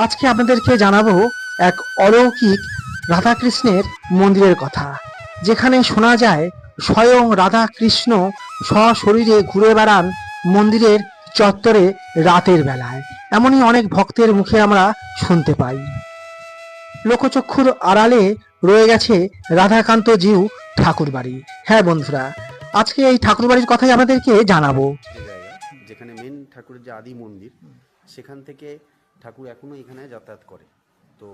আজকে আপনাদেরকে জানাবো এক অলৌকিক রাধাকৃষ্ণের মন্দিরের কথা, যেখানে শোনা যায় স্বয়ং রাধাকৃষ্ণ সশরীরে ঘুরে বেড়ান মন্দিরের চত্বরে রাতের বেলায়। এমনই অনেক ভক্তের মুখে আমরা শুনতে পাই। লোকচক্ষুর আড়ালে রয়ে গেছে রাধাকান্ত জিউ ঠাকুর বাড়ি। হ্যাঁ বন্ধুরা, আজকে এই ঠাকুর বাড়ির কথাই আপনাদেরকে জানাবো। যেখানে মেন ঠাকুরের যে আদি মন্দির, সেখান থেকে ঠাকুর এখনো এখানে যাতায়াত করে। তো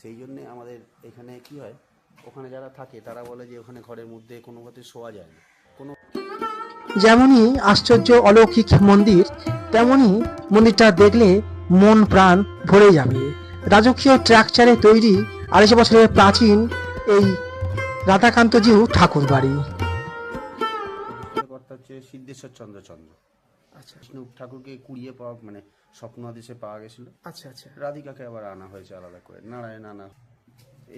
সেই জন্যে আমাদের এখানে কি হয়, ওখানে যারা থাকে তারা বলে যে ওখানে ঘরের মধ্যে কোনো মতে শোয়া যায় না। কোনো যেমনই আশ্চর্য অলৌকিক মন্দির, তেমনই মন্দিরটা দেখলে মন প্রাণ ভরে যাবে। রাজকীয় স্ট্রাকচারে তৈরি 250 বছরের প্রাচীন এই রাধাকান্তজিউ ঠাকুর বাড়ি। কর্তা হচ্ছে সিদ্ধেশ্বর চন্দ্র। আচ্ছা বিষ্ণু ঠাকুরকে কুড়িয়ে পাওয়া, মানে স্বপ্ন আদেশে পাওয়া গেছিল। আচ্ছা আচ্ছা রাধিকাকে আবার আনা হয়েছে আলাদা করে, নারায়ণ আনা।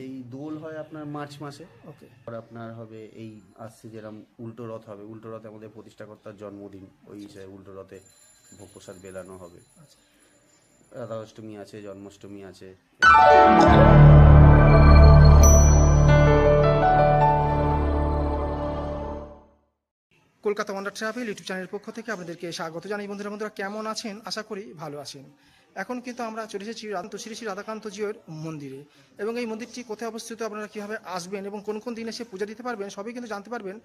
এই দোল হয় আপনার মার্চ মাসে। ওকে। আর আপনার হবে এই আসছে যেরকম উল্টো রথ হবে, উল্টো রথে আমাদের প্রতিষ্ঠাকর্তার জন্মদিন, ওই হিসাবে উল্টো রথে ভোগ প্রসাদ বেলানো হবে। রাধাষ্টমী আছে, জন্মাষ্টমী আছে। কলকাতা ওয়ান্ডার ট্রাভেল ইউটিউব চ্যানেলের পক্ষ থেকে আপনাদেরকে স্বাগত জানাই। বন্ধুরা কেমন আছেন? আশা করি ভালো আছেন। এখন কিন্তু আমরা চলে এসেছি শ্রী শ্রী রাধাকান্ত জিউর মন্দিরে, এবং এই মন্দিরটি কোথায় অবস্থিত, আপনারা কীভাবে আসবেন এবং কোন কোন দিনে এসে পূজা দিতে পারবেন সবই কিন্তু জানতে পারবেন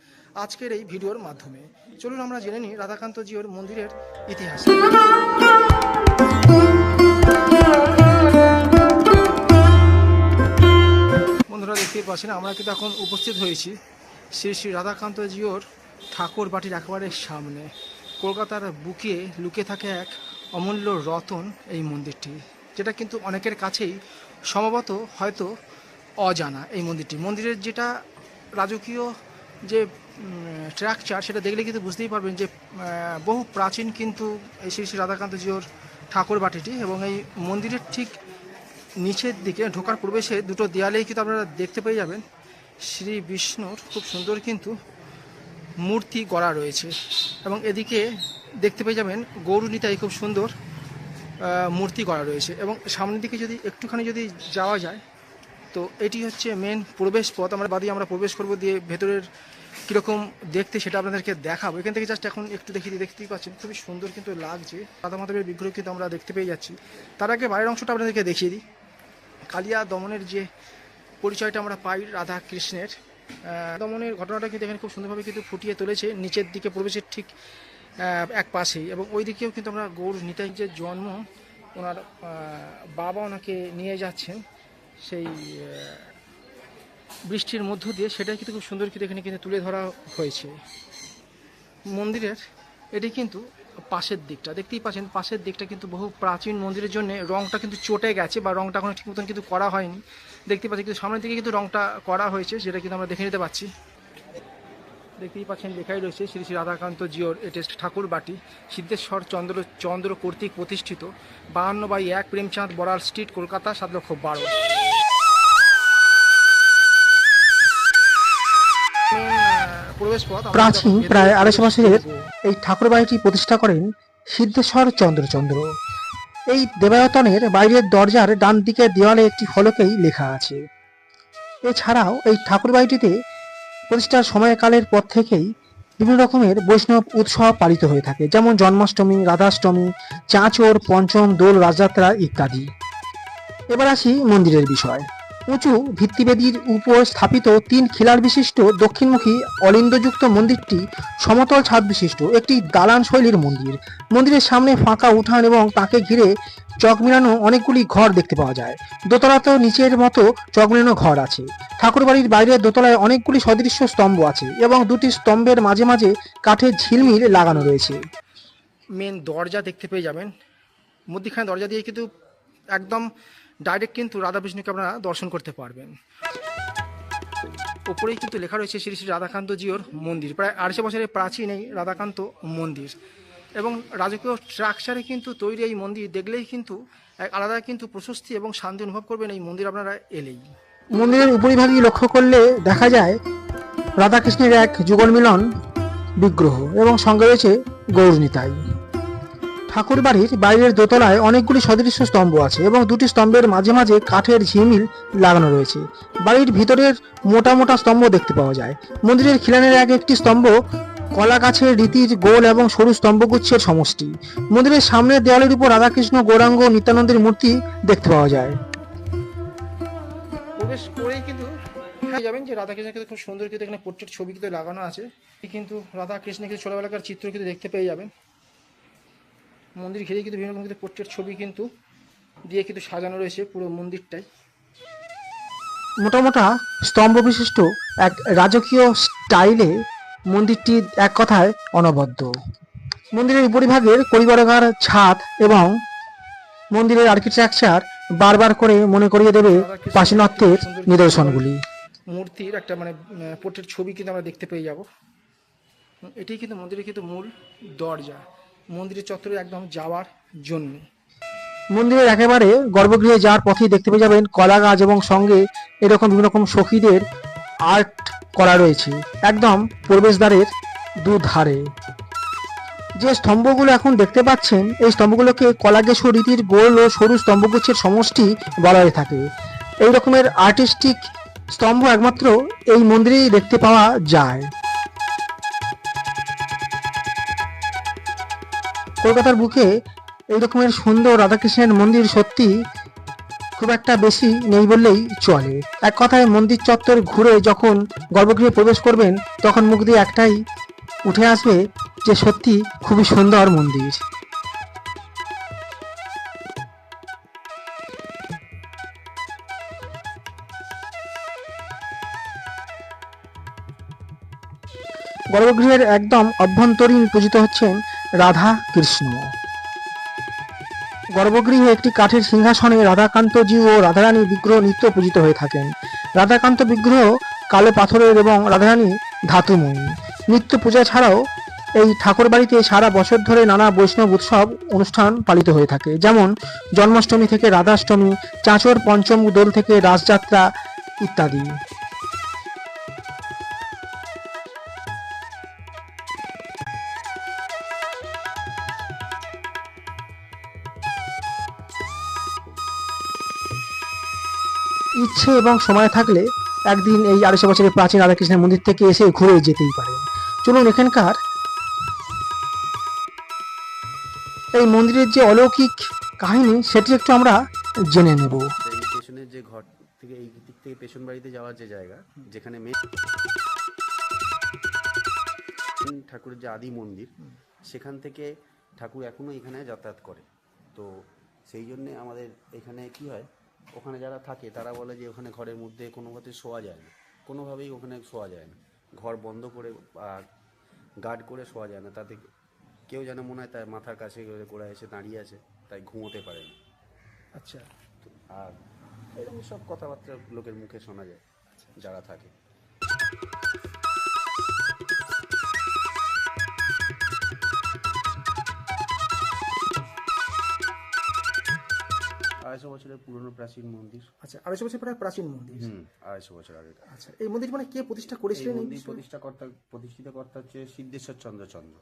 আজকের এই ভিডিওর মাধ্যমে। চলুন আমরা জেনে নিই রাধাকান্ত জিউর মন্দিরের ইতিহাস। বন্ধুরা দেখতেই পাচ্ছেন, আমরা কিন্তু এখন উপস্থিত হয়েছি শ্রী শ্রী রাধাকান্ত জিউর ঠাকুর বাটির একেবারে সামনে। কলকাতার বুকে লুকিয়ে থাকে এক অমূল্য রতন এই মন্দিরটি, যেটা কিন্তু অনেকের কাছেই সম্ভবত হয়তো অজানা। এই মন্দিরের যেটা রাজকীয় যে স্ট্রাকচার, সেটা দেখলে কিন্তু বুঝতেই পারবেন যে বহু প্রাচীন কিন্তু এই শ্রী শ্রী রাধাকান্ত জিউর ঠাকুর বাটিটি। এবং এই মন্দিরের ঠিক নিচের দিকে ঢোকার প্রবেশে দুটো দেয়ালেই কিন্তু আপনারা দেখতে পেয়ে যাবেন শ্রী বিষ্ণুর খুব সুন্দর কিন্তু মূর্তি গড়া রয়েছে, এবং এদিকে দেখতে পেয়ে যাবেন গৌরনীতাই খুব সুন্দর মূর্তি গড়া রয়েছে। এবং সামনের দিকে যদি একটুখানি যদি যাওয়া যায়, তো এটি হচ্ছে মেন প্রবেশ পথ। আমরা আমরা প্রবেশ করব, দিয়ে ভেতরের কীরকম দেখতে সেটা আপনাদেরকে দেখাবো। এখান থেকে জাস্ট এখন একটু দেখতেই পাচ্ছেন, খুবই সুন্দর কিন্তু লাগছে। রাধা মাধবের বিগ্রহ কিন্তু আমরা দেখতে পেয়ে যাচ্ছি। তার আগে বাইরের অংশটা আপনাদেরকে দেখিয়ে দিই। কালিয়া দমনের যে পরিচয়টা আমরা পাই রাধা কৃষ্ণের, দমনের ঘটনাটা কিন্তু এখানে খুব সুন্দরভাবে কিন্তু ফুটিয়ে তুলেছে নিচের দিকে প্রবেশের ঠিক এক পাশেই। এবং ওই দিকেও কিন্তু আমরা গৌর নিতাই যে জন্ম, ওনার বাবা ওনাকে নিয়ে যাচ্ছেন সেই বৃষ্টির মধ্য দিয়ে, সেটাই কিন্তু খুব সুন্দর কিন্তু এখানে কিন্তু তুলে ধরা হয়েছে। মন্দিরের এটি কিন্তু পাশের দিকটা দেখতেই পাচ্ছেন, পাশের দিকটা কিন্তু বহু প্রাচীন মন্দিরের জন্য রংটা কিন্তু চটে গেছে, বা রংটা এখনো ঠিক মতন কিন্তু করা হয়নি। দেখতে পাচ্ছি কিন্তু সামনের দিকে কিন্তু রংটা করা হয়েছে, যেটা কিন্তু আমরা দেখে নিতে পাচ্ছি। দেখতেই পাচ্ছেন লেখাই রয়েছে শ্রী শ্রী রাধাকান্ত জিউর এটেস্ট ঠাকুর বাটি, সিদ্ধেশ্বর চন্দ্র কর্তৃক প্রতিষ্ঠিত, 52/1 প্রেমচাঁদ বড়াল স্ট্রিট, কলকাতা 7,12,000। প্রাচীন প্রায় 250 বছরের এই ঠাকুর বাড়িটি প্রতিষ্ঠা করেন সিদ্ধেশ্বর চন্দ্র। এই দেবায়তনের বাইরের দরজার ডান দিকের দেওয়ালে একটি ফলকেই লেখা আছে। এছাড়াও এই ঠাকুর বাড়িটিতে প্রতিষ্ঠার সময়কালের পর থেকেই বিভিন্ন রকমের বৈষ্ণব উৎসব পালিত হয়ে থাকে, যেমন জন্মাষ্টমী, রাধাষ্টমী, চাঁচর, পঞ্চম, দোল, রাজযাত্রা ইত্যাদি। এবার আসি মন্দিরের বিষয়। উঁচু ভিত্তিবেদির উপর স্থাপিত 3 খিলার বিশিষ্ট দক্ষিণমুখী অলিন্দযুক্ত মন্দিরটি সমতল ছাদ বিশিষ্ট একটি দালান শৈলীর মন্দির। মন্দিরের সামনে ফাঁকা উঠান এবং তাকে ঘিরে চক মিলানো অনেকগুলি ঘর দেখতে পাওয়া যায়। দোতলাতেও নিচের মতো চক মিলানো ঘর আছে। ঠাকুরবাড়ির বাইরের দোতলায় অনেকগুলি সদৃশ্য স্তম্ভ আছে, এবং 2টি স্তম্ভের মাঝে মাঝে কাঠের ঝিলমিল লাগানো রয়েছে। মেন দরজা দেখতে পেয়ে যাবেন, মধ্যিখানে দরজা দিয়ে কিন্তু একদম ডাইরেক্ট কিন্তু রাধা বিষ্ণুকে আপনারা দর্শন করতে পারবেন। ওপরেই কিন্তু লেখা রয়েছে শ্রী শ্রী রাধাকান্ত জিউর মন্দির। প্রায় 250 বছরের প্রাচীন এই রাধাকান্ত মন্দির, এবং রাজকীয় স্ট্রাকচারে কিন্তু তৈরি এই মন্দির দেখলেই কিন্তু এক আলাদা কিন্তু প্রশস্তি এবং শান্তি অনুভব করবেন এই মন্দির আপনারা এলেই। মন্দিরের উপরিভাগে লক্ষ্য করলে দেখা যায় রাধাকৃষ্ণের এক যুগল মিলন বিগ্রহ, এবং সঙ্গে রয়েছে গৌর নিতাই। ঠাকুর বাড়ির বাইরের দোতলায় অনেকগুলি সদৃশ্য স্তম্ভ আছে এবং দুটি স্তম্ভের মাঝে মাঝে কাঠের ঝিমিল লাগানো রয়েছে। বাড়ির ভিতরের মোটা মোটা স্তম্ভ দেখতে পাওয়া যায়। মন্দিরের খিলানের এক একটি স্তম্ভ কলা গাছের রীতির গোল এবং সরু স্তম্ভগুচ্ছের সমষ্টি। মন্দিরের সামনের দেওয়ালের উপর রাধাকৃষ্ণ, গৌরাঙ্গ ও নিত্যানন্দের মূর্তি দেখতে পাওয়া যায়। প্রবেশ করেই কিন্তু হ্যাঁ যাবেন যে রাধাকৃষ্ণের কিন্তু খুব সুন্দর কিন্তু এখানে পোর্ট্রেট ছবি কিন্তু লাগানো আছে। কিন্তু রাধাকৃষ্ণের কিন্তু ছোটবেলাকার চিত্র কিন্তু দেখতে পেয়ে যাবেন। মন্দির ঘিরে কিন্তু বিভিন্ন রকম কিন্তু পোর্ট্রেট ছবি কিন্তু দিয়ে কিন্তু সাজানো রয়েছে পুরো মন্দিরটাই। মোটা মোটা স্তম্ভ বিশিষ্ট এক রাজকীয় স্টাইলে মন্দিরটি এক কথায় অনবদ্য। মন্দিরের উপরিভাগের করিবর্গাকার ছাদ এবং মন্দিরের আর্কিটেকচার বারবার করে মনে করিয়ে দেবে প্রাচীনত্বের নিদর্শনগুলি। মূর্তির একটা মানে পোর্ট্রেট ছবি কিন্তু আমরা দেখতে পেয়ে যাব। এটাই কিন্তু মন্দিরের কিন্তু মূল দরজা, মন্দিরের চত্বরে একদম যাওয়ার জন্য। মন্দিরের একেবারে গর্ভগৃহে যাওয়ার পথেই দেখতে পেয়ে যাবেন কলা গাছ এবং সঙ্গে এরকম বিভিন্ন রকম সখীদের আর্ট করা রয়েছে একদম প্রবেশদ্বারের দুধারে। যে স্তম্ভগুলো এখন দেখতে পাচ্ছেন এই স্তম্ভগুলোকে কলাগেশ রীতির গোল ও সরু স্তম্ভগুচ্ছের সমষ্টি বলা হয়ে থাকে। এই রকমের আর্টিস্টিক স্তম্ভ একমাত্র এই মন্দিরেই দেখতে পাওয়া যায়। কলকাতার বুকে এই রকমের সুন্দর রাধাকৃষ্ণের মন্দির সত্যি খুব একটা বেশি নেই বললেই চলে। এক কথায় মন্দির চত্বর ঘুরে যখন গর্ভগৃহে প্রবেশ করবেন তখন মুখ দিয়ে একটাই উঠে আসবে যে সত্যি খুবই সুন্দর মন্দির। গর্ভগৃহের একদম অভ্যন্তরীণ পূজিত হচ্ছেন রাধা কৃষ্ণ। গর্ভগৃহে একটি কাঠের সিংহাসনে রাধাকান্তজি ও রাধারানী বিগ্রহ নিত্য পূজিত হয়ে থাকেন। রাধাকান্ত বিগ্রহ কালো পাথরের এবং রাধারানী ধাতুময়ী। নিত্য পূজা ছাড়াও এই ঠাকুর বাড়িতে সারা বছর ধরে নানা বৈষ্ণব উৎসব অনুষ্ঠান পালিত হয়ে থাকে, যেমন জন্মাষ্টমী থেকে রাধাষ্টমী, চাঁচর পঞ্চম দোল থেকে রাসযাত্রা ইত্যাদি। ইচ্ছে এবং সময় থাকলে একদিন এই 250 বছরের প্রাচীন রাধাকৃষ্ণের মন্দির থেকে এসে ঘুরে যেতেই পারেন। চলুন এখানকার এই মন্দিরের যে অলৌকিক কাহিনী সেটি একটু আমরা জেনে নেব। এই পেছনের যে ঘর থেকে এই দিক থেকে পেছন বাড়িতে যাওয়ার যে জায়গা, যেখানে মেন ঠাকুরের যে আদি মন্দির, সেখান থেকে ঠাকুর এখনো এখানে যাতায়াত করে। তো সেই জন্যে আমাদের এখানে কি হয়, ওখানে যারা থাকে তারা বলে যে ওখানে ঘরের মধ্যে কোনোভাবে শোয়া যায় না, কোনোভাবেই ওখানে শোয়া যায় না, ঘর বন্ধ করে আর গার্ড করে শোয়া যায় না, তাতে কেউ যেন মনে হয় তার মাথার কাছে করে এসে দাঁড়িয়ে আছে, তাই ঘুমোতে পারে না। আচ্ছা, আর এরকম সব কথাবার্তা লোকের মুখে শোনা যায় যারা থাকে। 250 বছরের পুরনো প্রাচীন মন্দির। আচ্ছা, 250 বছর প্রায় প্রাচীন মন্দির। 250 বছর আগে। আচ্ছা, এই মন্দির মানে কে প্রতিষ্ঠা করেছিলেন? এই মন্দির প্রতিষ্ঠিত কর্তা হচ্ছে সিদ্ধেশ্বর চন্দ্র।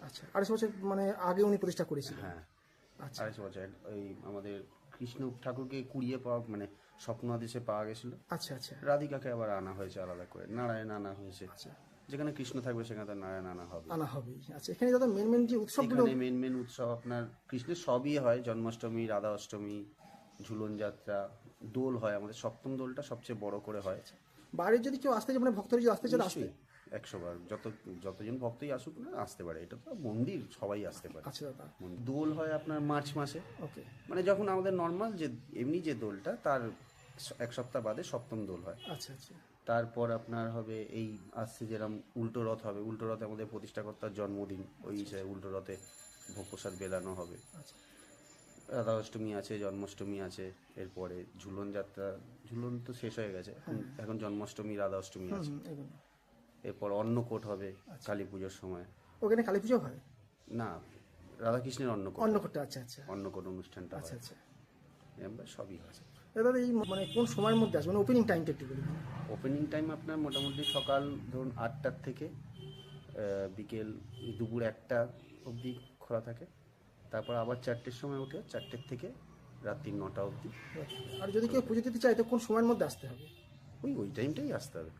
আচ্ছা, 250 বছর মানে আগে উনি প্রতিষ্ঠা করেছিলেন। হ্যাঁ, আচ্ছা, 250 বছর। ওই আমাদের কৃষ্ণ ঠাকুরকে কুড়িয়ে পাওয়া মানে স্বপ্ন আদেশে পাওয়া গেছিল। আচ্ছা আচ্ছা, রাধিকাকে আবার আনা হয়েছে আলাদা করে, নারায়ণ আনা হয়েছে। আচ্ছা, যেখানে কৃষ্ণ থাকবে সেখানে তো নারায়ণ আনা হবে। আচ্ছা, এখানে দাদা মেন যে উৎসবগুলো, এখানে মেন উৎসব আপনার কৃষ্ণের সবই হয়। জন্মাষ্টমী, রাধা অষ্টমী, ঝুলন যাত্রা, দোল হয়। আমাদের সপ্তম দোলটা সবচেয়ে বড় করে হয়। বাইরের যদি কেউ আসতে চায়, মানে ভক্তরা যদি আসতে চায় আসতে। 100 বার যতজন ভক্তই আসুক না আসতে পারে, এটা তো মন্দির, সবাই আসতে পারে। আচ্ছা দাদা, দোল হয় আপনার মার্চ মাসে। ওকে, মানে যখন আমাদের নর্মাল যে এমনি যে দোলটা তার 1 সপ্তাহ বাদে সপ্তম দোল হয়। আচ্ছা আচ্ছা, তারপর আপনার হবে এই আসছে যেরকম উল্টো রথ হবে। উল্টো রথে আমাদের প্রতিষ্ঠাকর্তার জন্মদিন, ওই হিসাবে উল্টো রথে ভোগ প্রসাদ বেলানো হবে। আচ্ছা, রাধা অষ্টমী আছে, জন্মাষ্টমী আছে, এরপরে ঝুলন যাত্রা, ঝুলন তো শেষ হয়ে গেছে, এখন জন্মাষ্টমী, রাধা অষ্টমী আছে। এরপর অন্নকূট হবে কালী পুজোর সময়। ওখানে কালী পুজো হয় না? রাধাকৃষ্ণের অন্নকূটটা। আচ্ছা আচ্ছা, অন্নকূট অনুষ্ঠানটা আচ্ছা হয়। আচ্ছা, এবার সবই আছে। দাদা এই মানে কোন সময়ের মধ্যে আসবে, মানে ওপেনিং টাইমটা একটু বলুন। ওপেনিং টাইম আপনার মোটামুটি সকাল ধরুন 8টার থেকে বিকেল দুপুর 1টা অবধি খোলা থাকে। তারপর আবার 4টের সময় উঠে 4টের থেকে রাত্রি 9টা অবধি। আর যদি কেউ পুজো দিতে চায় তো কোন সময়ের মধ্যে আসতে হবে? ওই টাইমটাই আসতে হবে,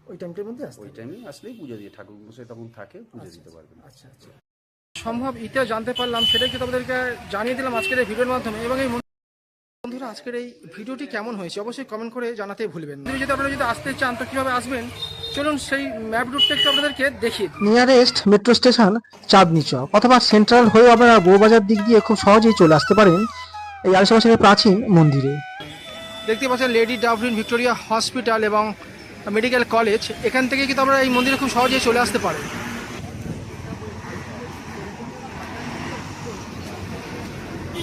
ওই টাইমটার মধ্যে আসতে ওই হবে। টাইমে আসলেই পুজো দিয়ে ঠাকুর মশাই তখন থাকে, পুজো দিতে পারবেন। আচ্ছা আচ্ছা। সম্ভব ইতিহাস জানতে পারলাম, সেটাই কিন্তু আপনাদেরকে জানিয়ে দিলাম আজকের এই ভিডিওর মাধ্যমে। এবং এই বন্ধুরা, আজকের এই ভিডিওটি কেমন হয়েছে অবশ্যই কমেন্ট করে জানাতে ভুলবেন না। যদি আপনারা যদি আসতে চান তো কীভাবে আসবেন, চলুন সেই ম্যাপ রুটটা একটু আপনাদেরকে দেখিয়ে দিই। Nearest metro station Chandni Chowk অথবা সেন্ট্রাল হয়ে আপনারা বউবাজার দিক দিয়ে খুব সহজেই চলে আসতে পারেন এই 250 বছরের প্রাচীন মন্দিরে। দেখতে পাচ্ছেন লেডি ডাভলিন ভিক্টোরিয়া হসপিটাল এবং মেডিকেল কলেজ, এখান থেকে কিন্তু আমরা এই মন্দিরে খুব সহজেই চলে আসতে পারি।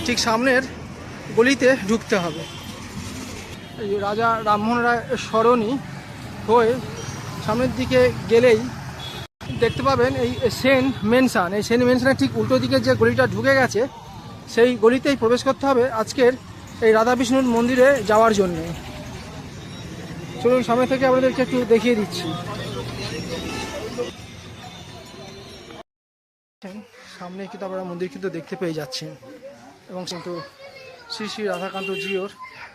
ঠিক সামনের গলিতে ঢুকতে হবে। এই রাজা রামমোহন রায় সরণি হয়ে সামনের দিকে গেলেই দেখতে পাবেন এই সেন্ট মেনশন। এই সেন্ট মেনশনের ঠিক উল্টো দিকে যে গলিটা ঢুকে গেছে সেই গলিতেই প্রবেশ করতে হবে আজকের এই রাধা বিষ্ণুর মন্দিরে যাওয়ার জন্য। চলুন সামনে থেকে আপনাদেরকে একটু দেখিয়ে দিচ্ছি। সামনে কিন্তু আপনারা মন্দির কিন্তু দেখতে পেয়ে যাচ্ছেন এবং কিন্তু শ্রী শ্রী রাধাকান্ত জিওর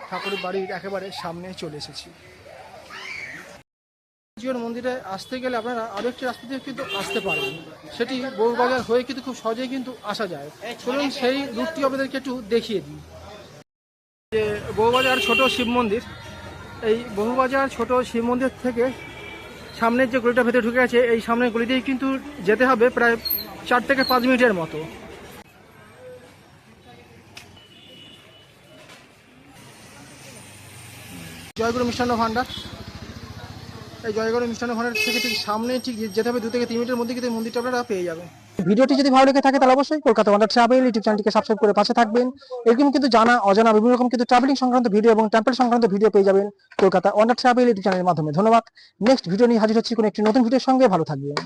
ঠাকুরের বাড়ির একেবারে সামনে চলে এসেছি। জিওর মন্দিরে আসতে গেলে আপনারা আরও একটি রাস্তা দিয়ে কিন্তু আসতে পারবেন, সেটি বউবাজার হয়ে কিন্তু খুব সহজেই কিন্তু আসা যায়। চলুন সেই রুটটি আপনাদেরকে একটু দেখিয়ে দিই। যে বউবাজার ছোট শিব মন্দির, এই বউবাজার ছোট শিব মন্দির থেকে সামনের যে গলিটা ভেতরে ঢুকে আছে এই সামনের গলিতেই কিন্তু যেতে হবে প্রায় 4 থেকে 5 মিনিটের মতো। জয়গুরু মিষ্টান্ন ভাণ্ডার, এই জয়গুরু মিষ্টান্ন ভাণ্ডার থেকে ঠিক সামনে ঠিক যেতে হবে 2 থেকে 3 মিনিটের মধ্যে কিন্তু এই মন্দিরটা আপনারা পেয়ে যাবেন। ভিডিওটি যদি ভালো লেগে থাকে তাহলে অবশ্যই কলকাতা ওয়ান্ডার ট্রাভেল ইউটিউব চ্যানেলটিকে সাবস্ক্রাইব করে পাশে থাকবেন। এরকম কিন্তু জানা অজানা বিভিন্ন রকম কিন্তু ট্রাভেলিং সংক্রান্ত ভিডিও এবং টেম্পল সংক্রান্ত ভিডিও পেয়ে যাবেন কলকাতা ওয়ান্ডার ট্রাভেল ইউটিউব চ্যানেলের মাধ্যমে। ধন্যবাদ। নেক্সট ভিডিও নিয়ে হাজির হচ্ছি কোনো একটি নতুন ভিডিওর সঙ্গে। ভালো থাকবেন।